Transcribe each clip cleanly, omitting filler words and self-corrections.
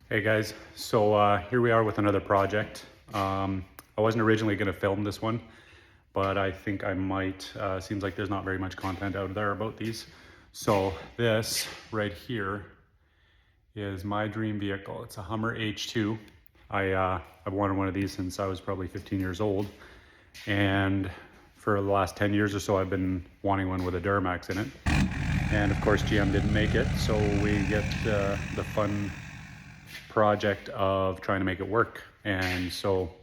Hey guys, so here we are with another project. I wasn't originally going to film this one, but I think I might. Seems like there's not very much content out there about these. So this right here is my dream vehicle. It's a Hummer H2. I've wanted one of these since I was probably 15 years old, and for the last 10 years or so I've been wanting one with a Duramax in it. And of course GM didn't make it, so we get the fun project of trying to make it work. And so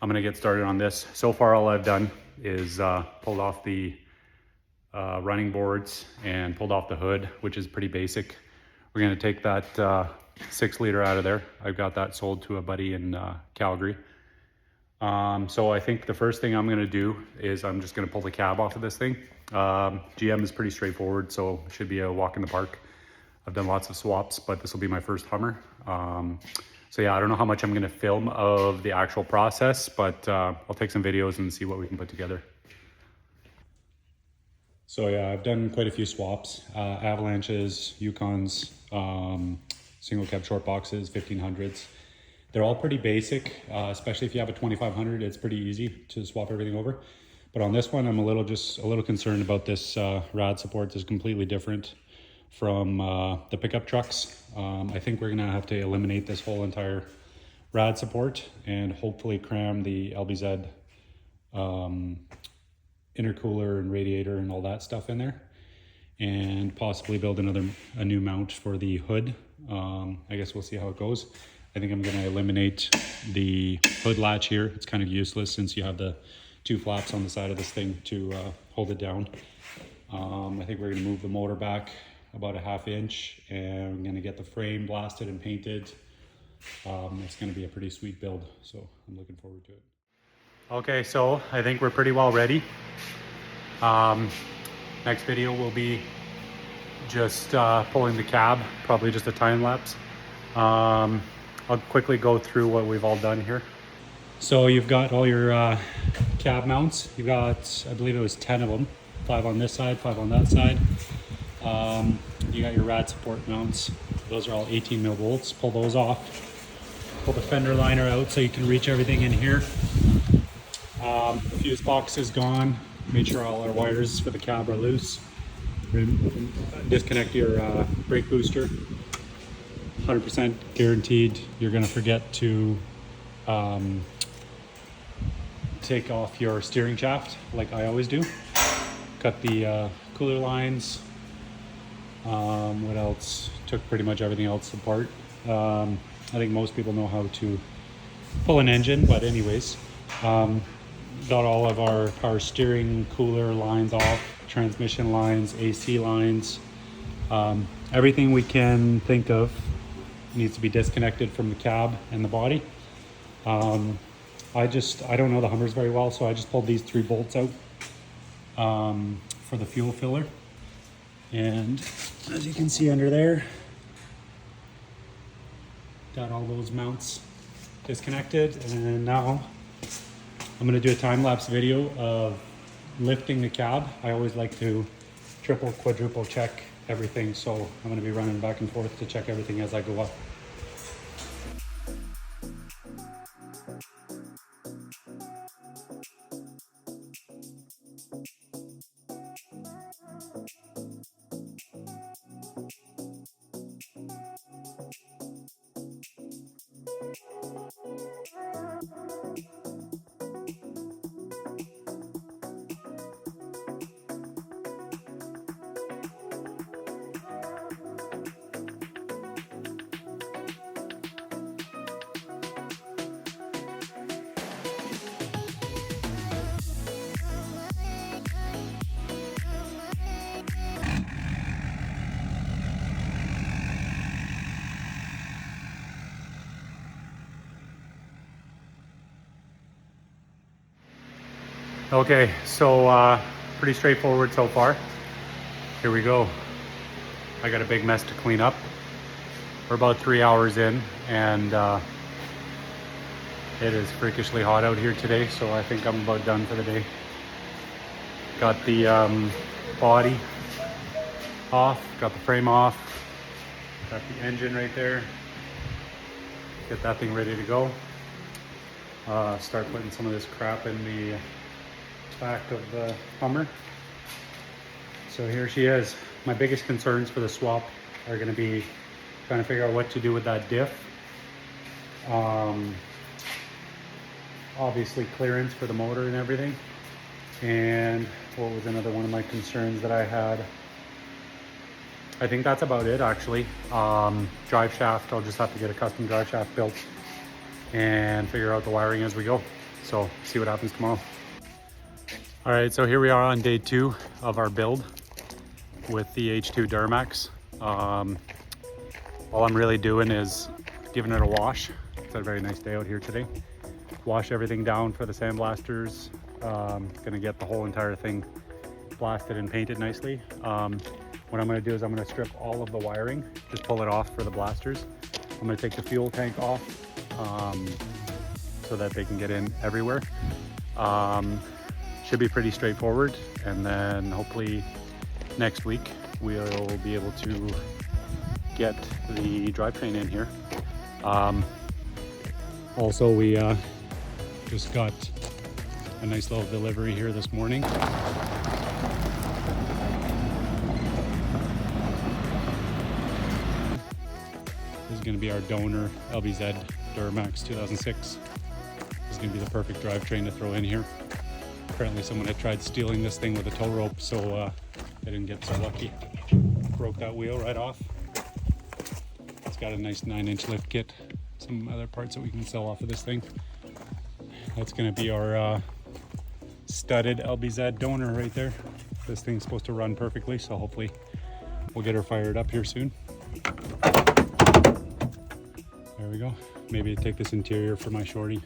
I'm gonna get started on this. So far all I've done is pulled off the running boards and pulled off the hood, which is pretty basic. We're gonna take that 6 liter out of there. I've got that sold to a buddy in Calgary. So I think the first thing I'm gonna do is I'm just gonna pull the cab off of this thing. GM is pretty straightforward, so it should be a walk in the park. I've done lots of swaps, but this will be my first Hummer. So yeah, I don't know how much I'm gonna film of the actual process, but I'll take some videos and see what we can put together. So yeah, I've done quite a few swaps, Avalanches, Yukons, single cab short boxes, 1500s. They're all pretty basic, especially if you have a 2500, it's pretty easy to swap everything over. But on this one, I'm just a little concerned about this rad support. It's completely different from the pickup trucks. I think we're gonna have to eliminate this whole entire rad support and hopefully cram the LBZ intercooler and radiator and all that stuff in there, and possibly build a new mount for the hood. I guess we'll see how it goes. I think I'm gonna eliminate the hood latch here. It's kind of useless since you have the 2 flaps on the side of this thing to hold it down. I think we're gonna move the motor back about a 1/2 inch, and I'm gonna get the frame blasted and painted. It's gonna be a pretty sweet build, so I'm looking forward to it. Okay, so I think we're pretty well ready. Next video will be just pulling the cab, probably just a time lapse. I'll quickly go through what we've all done here. So you've got all your cab mounts. You've got, I believe it was 10 of them, 5 on this side, 5 on that side. You got your rad support mounts. Those are all 18 mil bolts. Pull those off. Pull the fender liner out so you can reach everything in here. The fuse box is gone. Made sure all our wires for the cab are loose. Disconnect your brake booster. 100% guaranteed you're gonna forget to take off your steering shaft like I always do. Cut the cooler lines. What else? Took pretty much everything else apart. I think most people know how to pull an engine, but anyways, got all of our power steering cooler lines off, transmission lines, AC lines, everything we can think of needs to be disconnected from the cab and the body. I don't know the Hummers very well, so I just pulled these 3 bolts out for the fuel filler. And as you can see under there, got all those mounts disconnected. And now I'm gonna do a time-lapse video of lifting the cab. I always like to triple, quadruple check everything, so I'm gonna be running back and forth to check everything as I go up. Okay, so pretty straightforward so far. Here we go. I got a big mess to clean up. We're about 3 hours in, and it is freakishly hot out here today, so I think I'm about done for the day. Got the body off, got the frame off, got the engine right there. get that thing ready to go. Start putting some of this crap in the back of the Hummer. So here she is. My biggest concerns for the swap are going to be trying to figure out what to do with that diff. Obviously clearance for the motor and everything. And what was another one of my concerns that I had? I think that's about it actually. Drive shaft, I'll just have to get a custom drive shaft built and figure out the wiring as we go. So see what happens tomorrow. All right, so here we are on day 2 of our build with the H2 Duramax. All I'm really doing is giving it a wash. It's a very nice day out here today. Wash everything down for the sandblasters. Gonna get the whole entire thing blasted and painted nicely. What I'm gonna do is I'm gonna strip all of the wiring, just pull it off for the blasters. I'm gonna take the fuel tank off so that they can get in everywhere. Should be pretty straightforward, and then hopefully next week we'll be able to get the drivetrain in here. Also, we just got a nice little delivery here this morning. This is going to be our donor LBZ Duramax 2006. This is going to be the perfect drivetrain to throw in here. Apparently someone had tried stealing this thing with a tow rope, so I didn't get so lucky. Broke that wheel right off. It's got a nice 9-inch lift kit. Some other parts that we can sell off of this thing. That's going to be our studded LBZ donor right there. This thing's supposed to run perfectly, so hopefully we'll get her fired up here soon. There we go. Maybe take this interior for my shorty.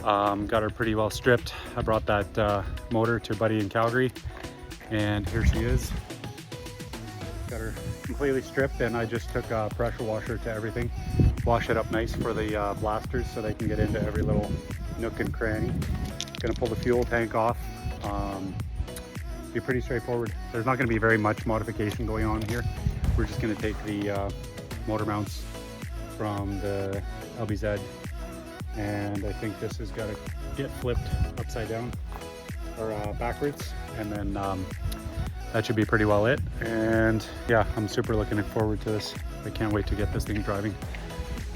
Got her pretty well stripped. I brought that motor to Buddy in Calgary, and here she is. Got her completely stripped, and I just took a pressure washer to everything. Wash it up nice for the blasters so they can get into every little nook and cranny. Gonna pull the fuel tank off. Be pretty straightforward. There's not gonna be very much modification going on here. We're just gonna take the motor mounts from the LBZ, and I think this has got to get flipped upside down or backwards, and then that should be pretty well it. And yeah, I'm super looking forward to this. I can't wait to get this thing driving.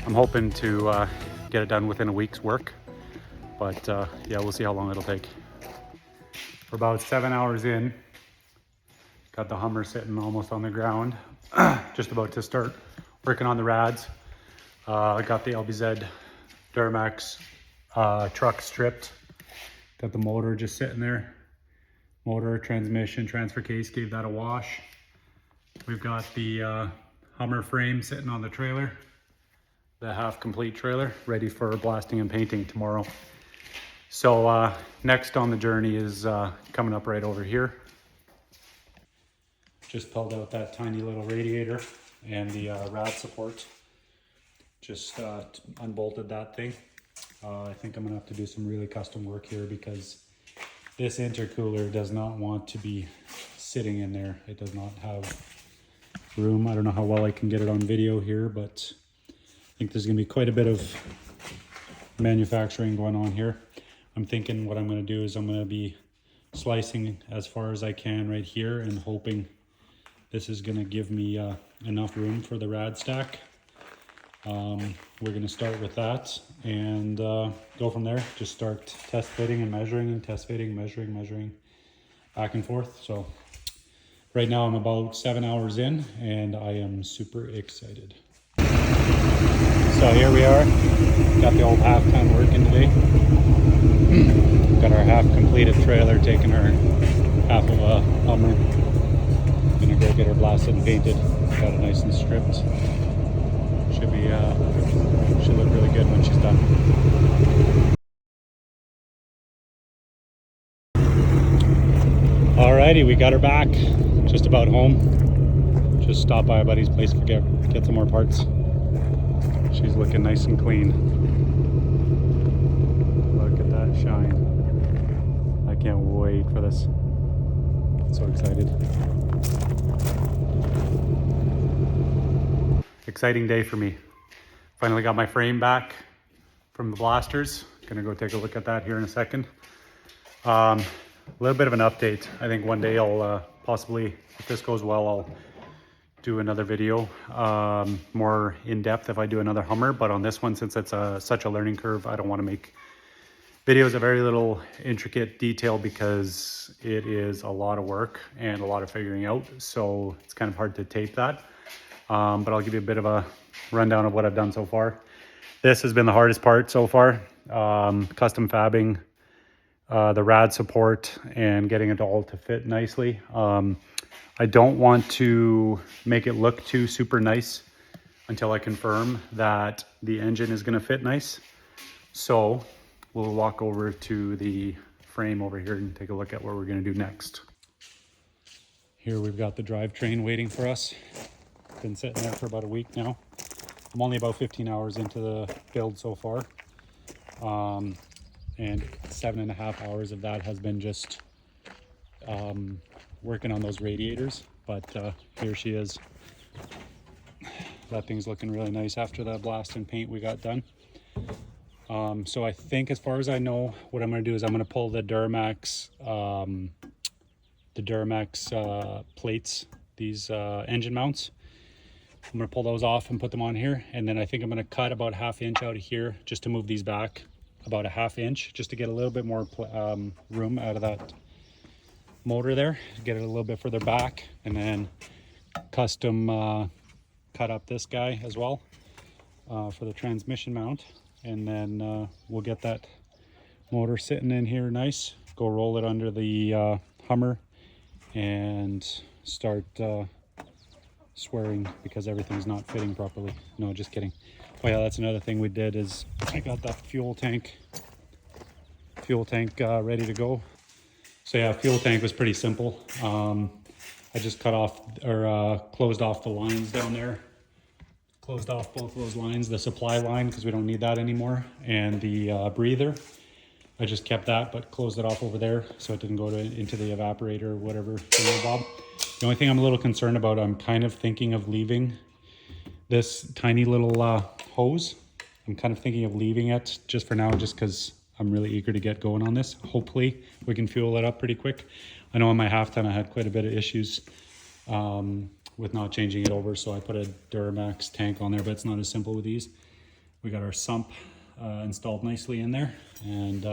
I'm hoping to get it done within a week's work, but yeah, we'll see how long it'll take. We're about 7 hours in. Got the Hummer sitting almost on the ground, just about to start working on the rads. I got the LBZ Duramax truck stripped. Got the motor just sitting there. Motor, transmission, transfer case, gave that a wash. We've got the Hummer frame sitting on the trailer, the half complete trailer, ready for blasting and painting tomorrow. So next on the journey is coming up right over here. Just pulled out that tiny little radiator and the rad support. Just unbolted that thing. I think I'm gonna have to do some really custom work here because this intercooler does not want to be sitting in there. It does not have room. I don't know how well I can get it on video here, but I think there's gonna be quite a bit of manufacturing going on here. I'm thinking what I'm gonna do is I'm gonna be slicing as far as I can right here and hoping this is gonna give me enough room for the rad stack. We're gonna start with that and go from there. Just start test fitting and measuring, and test fitting, measuring, back and forth. So right now I'm about 7 hours in and I am super excited. So here we are, got the old half ton working today. Got our half completed trailer, taking our half of a Hummer. Gonna go get her blasted and painted. Got it nice and stripped. Should look really good when she's done. Alrighty, we got her back. Just about home. Just stopped by a buddy's place to get some more parts. She's looking nice and clean. Look at that shine. I can't wait for this. I'm so excited. exciting day for me. Finally got my frame back from the blasters. Gonna go take a look at that here in a second. A little bit of an update. I think one day I'll possibly, if this goes well, I'll do another video more in depth if I do another Hummer. But on this one, since it's such a learning curve, I don't want to make videos of very little intricate detail because it is a lot of work and a lot of figuring out. So it's kind of hard to tape that. But I'll give you a bit of a rundown of what I've done so far. This has been the hardest part so far. Custom fabbing the rad support and getting it all to fit nicely. I don't want to make it look too super nice until I confirm that the engine is going to fit nice. So we'll walk over to the frame over here and take a look at what we're going to do next. Here we've got the drivetrain waiting for us. Been sitting there for about a week now. I'm only about 15 hours into the build so far. And 7.5 hours of that has been just working on those radiators. But here she is. That thing's looking really nice after that blast and paint we got done. So I think, as far as I know, what I'm going to do is I'm going to pull the Duramax plates, these engine mounts. I'm going to pull those off and put them on here, and then I think I'm going to cut about 1/2 inch out of here just to move these back about 1/2 inch, just to get a little bit more room out of that motor there, get it a little bit further back, and then custom cut up this guy as well for the transmission mount. And then we'll get that motor sitting in here nice, go roll it under the Hummer and start swearing because everything's not fitting properly. No, just kidding. Oh yeah, that's another thing we did is I got that fuel tank ready to go. So yeah, fuel tank was pretty simple. I just cut off or closed off the lines down there. Closed off both of those lines, the supply line, because we don't need that anymore, and the breather. I just kept that, but closed it off over there so it didn't go into the evaporator or whatever. Bob. The only thing I'm a little concerned about, I'm kind of thinking of leaving this tiny little hose. I'm kind of thinking of leaving it just for now, just because I'm really eager to get going on this. Hopefully we can fuel it up pretty quick. I know on my half ton I had quite a bit of issues with not changing it over, so I put a Duramax tank on there, but it's not as simple with these. We got our sump installed nicely in there, and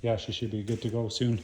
yeah, she should be good to go soon.